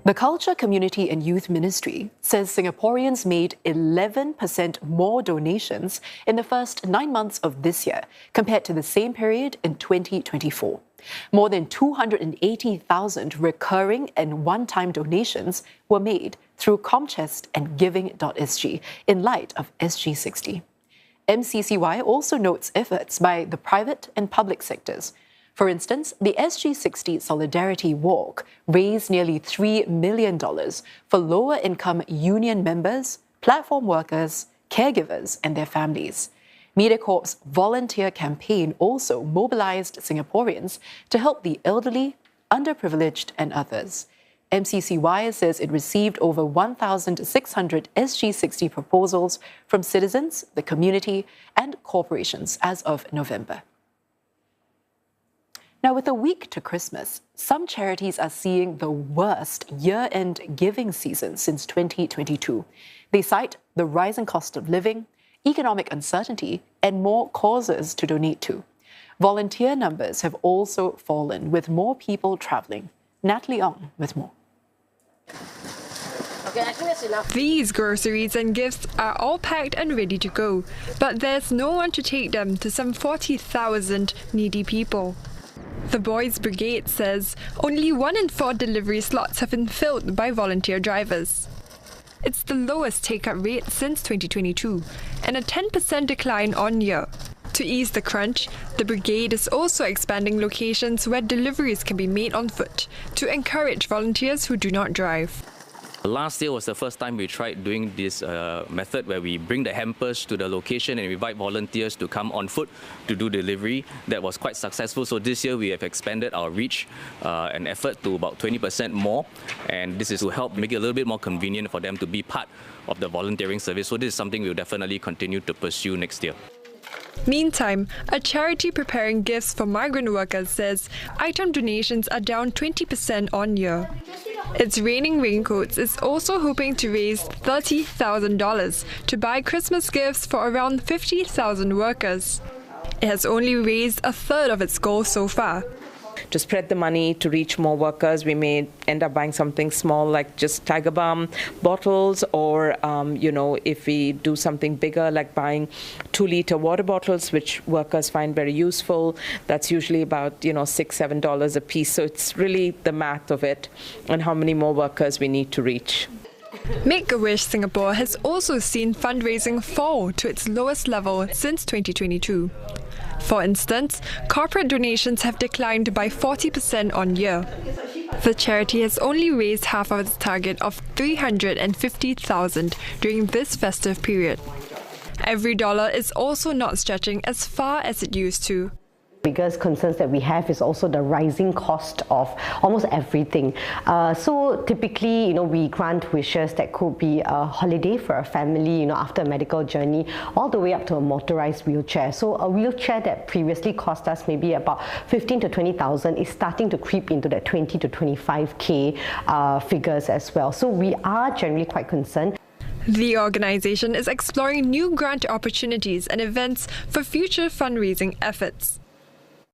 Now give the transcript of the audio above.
The Culture, Community and Youth Ministry says Singaporeans made 11% more donations in the first 9 months of this year compared to the same period in 2024. More than 280,000 recurring and one-time donations were made through Comchest and Giving.sg in light of SG60. MCCY also notes efforts by the private and public sectors. For instance, the SG60 Solidarity Walk raised nearly $3 million for lower-income union members, platform workers, caregivers and their families. MediaCorp's volunteer campaign also mobilized Singaporeans to help the elderly, underprivileged and others. MCCY says it received over 1,600 SG60 proposals from citizens, the community and corporations as of November. Now, with a week to Christmas, some charities are seeing the worst year-end giving season since 2022. They cite the rising cost of living, economic uncertainty, and more causes to donate to. Volunteer numbers have also fallen, with more people travelling. Natalie Ong with more. Okay, I think that's enough. These groceries and gifts are all packed and ready to go, but there's no one to take them to some 40,000 needy people. The Boys Brigade says only 1 in 4 delivery slots have been filled by volunteer drivers. It's the lowest take-up rate since 2022 and a 10% decline on year. To ease the crunch, the brigade is also expanding locations where deliveries can be made on foot to encourage volunteers who do not drive. Last year was the first time we tried doing this method where we bring the hampers to the location and invite volunteers to come on foot to do delivery. That was quite successful. So this year we have expanded our reach and effort to about 20% more. And this is to help make it a little bit more convenient for them to be part of the volunteering service. So this is something we'll definitely continue to pursue next year. Meantime, a charity preparing gifts for migrant workers says item donations are down 20% on year. It's Raining Raincoats is also hoping to raise $30,000 to buy Christmas gifts for around 50,000 workers. It has only raised a third of its goal so far. To spread the money to reach more workers, we may end up buying something small like just Tiger Balm bottles, or if we do something bigger like buying 2-liter water bottles, which workers find very useful. That's usually about $6-7 a piece. So it's really the math of it and how many more workers we need to reach. Make-A-Wish Singapore has also seen fundraising fall to its lowest level since 2022. For instance, corporate donations have declined by 40% on year. The charity has only raised half of its target of $350,000 during this festive period. Every dollar is also not stretching as far as it used to. Biggest concerns that we have is also the rising cost of almost everything. So typically, we grant wishes that could be a holiday for a family, after a medical journey, all the way up to a motorized wheelchair. So a wheelchair that previously cost us maybe about 15 to 20,000 is starting to creep into that 20 to 25K figures as well. So we are generally quite concerned. The organisation is exploring new grant opportunities and events for future fundraising efforts.